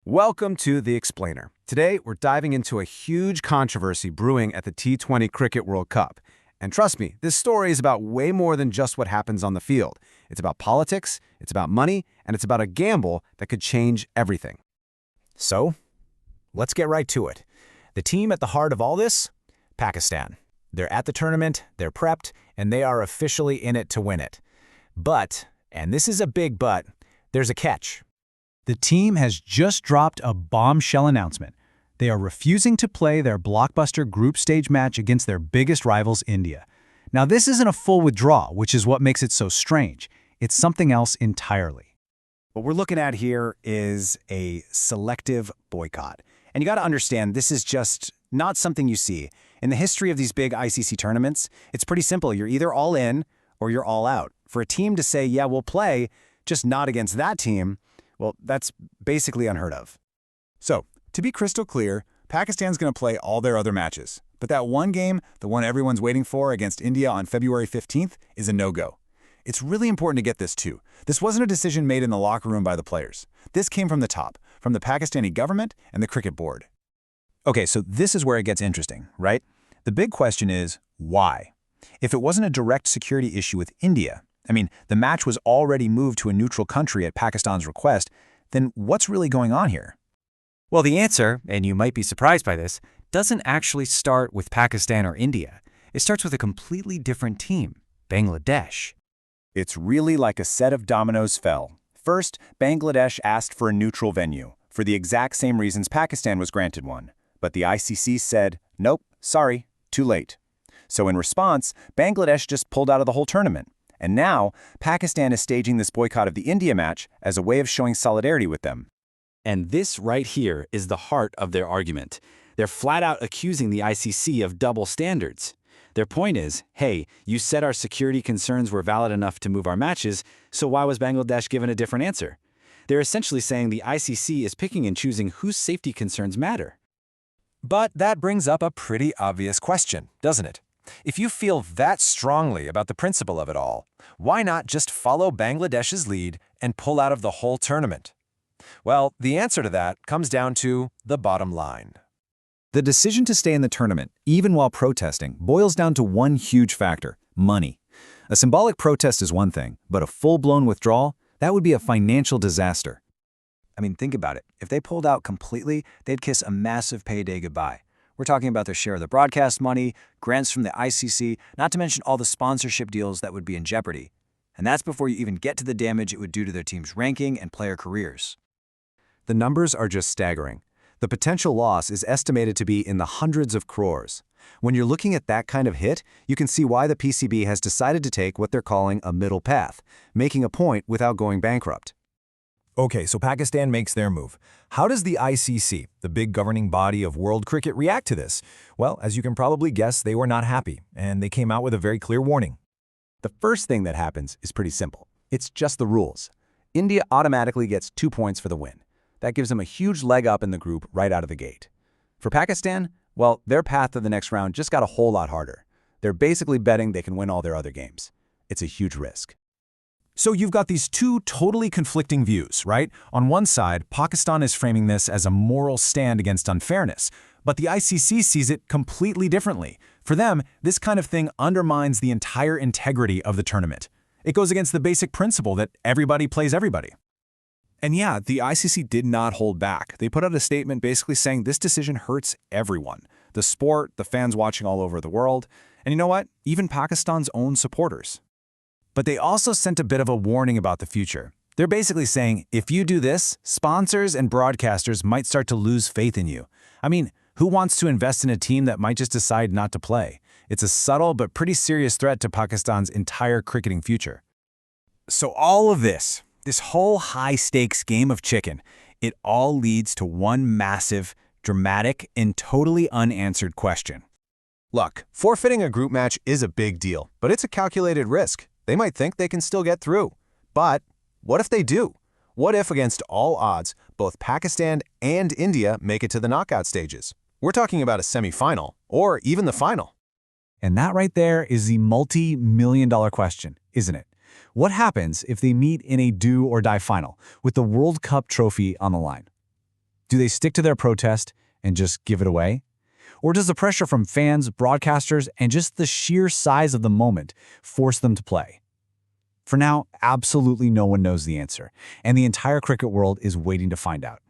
Welcome to The Explainer. Today, we're diving into a huge controversy brewing at the T20 Cricket World Cup. And trust me, this story is about way more than just what happens on the field. It's about politics, it's about money, and it's about a gamble that could change everything. So, let's get right to it. The team at the heart of all this? Pakistan. They're at the tournament, they're prepped, and they are officially in it to win it. But, and this is a big but, there's a catch. The team has just dropped a bombshell announcement. They are refusing to play their blockbuster group stage match against their biggest rivals, India. Now, this isn't a full withdrawal, which is what makes it so strange. It's something else entirely. What we're looking at here is a selective boycott. And you got to understand, this is just not something you see. In the history of these big ICC tournaments, it's pretty simple. You're either all in or you're all out. For a team to say, yeah, we'll play, just not against that team, well, that's basically unheard of. So, to be crystal clear, Pakistan's going to play all their other matches. But that one game, the one everyone's waiting for against India on February 15th, is a no-go. It's really important to get this too. This wasn't a decision made in the locker room by the players. This came from the top, from the Pakistani government and the cricket board. Okay, so this is where it gets interesting, right? The big question is, why? If it wasn't a direct security issue with India, the match was already moved to a neutral country at Pakistan's request, then what's really going on here? Well, the answer, and you might be surprised by this, doesn't actually start with Pakistan or India. It starts with a completely different team, Bangladesh. It's really like a set of dominoes fell. First, Bangladesh asked for a neutral venue, for the exact same reasons Pakistan was granted one. But the ICC said, nope, sorry, too late. So in response, Bangladesh just pulled out of the whole tournament. And now, Pakistan is staging this boycott of the India match as a way of showing solidarity with them. And this right here is the heart of their argument. They're flat out accusing the ICC of double standards. Their point is, hey, you said our security concerns were valid enough to move our matches, so why was Bangladesh given a different answer? They're essentially saying the ICC is picking and choosing whose safety concerns matter. But that brings up a pretty obvious question, doesn't it? If you feel that strongly about the principle of it all, why not just follow Bangladesh's lead and pull out of the whole tournament? Well, the answer to that comes down to the bottom line. The decision to stay in the tournament, even while protesting, boils down to one huge factor: money. A symbolic protest is one thing, but a full-blown withdrawal, that would be a financial disaster. Think about it. If they pulled out completely, they'd kiss a massive payday goodbye. We're talking about their share of the broadcast money, grants from the ICC, not to mention all the sponsorship deals that would be in jeopardy. And that's before you even get to the damage it would do to their team's ranking and player careers. The numbers are just staggering. The potential loss is estimated to be in the hundreds of crores. When you're looking at that kind of hit, you can see why the PCB has decided to take what they're calling a middle path, making a point without going bankrupt. Okay, so Pakistan makes their move. How does the ICC, the big governing body of world cricket, react to this? Well, as you can probably guess, they were not happy, and they came out with a very clear warning. The first thing that happens is pretty simple. It's just the rules. India automatically gets 2 points for the win. That gives them a huge leg up in the group right out of the gate. For Pakistan, well, their path to the next round just got a whole lot harder. They're basically betting they can win all their other games. It's a huge risk. So you've got these two totally conflicting views, right? On one side, Pakistan is framing this as a moral stand against unfairness, but the ICC sees it completely differently. For them, this kind of thing undermines the entire integrity of the tournament. It goes against the basic principle that everybody plays everybody. And yeah, the ICC did not hold back. They put out a statement basically saying this decision hurts everyone. The sport, the fans watching all over the world, and you know what? Even Pakistan's own supporters. But they also sent a bit of a warning about the future. They're basically saying, if you do this, sponsors and broadcasters might start to lose faith in you. Who wants to invest in a team that might just decide not to play? It's a subtle but pretty serious threat to Pakistan's entire cricketing future. So all of this whole high-stakes game of chicken, it all leads to one massive, dramatic, and totally unanswered question. Look, forfeiting a group match is a big deal, but it's a calculated risk. They might think they can still get through. But what if they do? What if, against all odds, both Pakistan and India make it to the knockout stages? We're talking about a semi-final, or even the final. And that right there is the multi-million-dollar question, isn't it? What happens if they meet in a do-or-die final, with the World Cup trophy on the line? Do they stick to their protest and just give it away? Or does the pressure from fans, broadcasters, and just the sheer size of the moment force them to play? For now, absolutely no one knows the answer, and the entire cricket world is waiting to find out.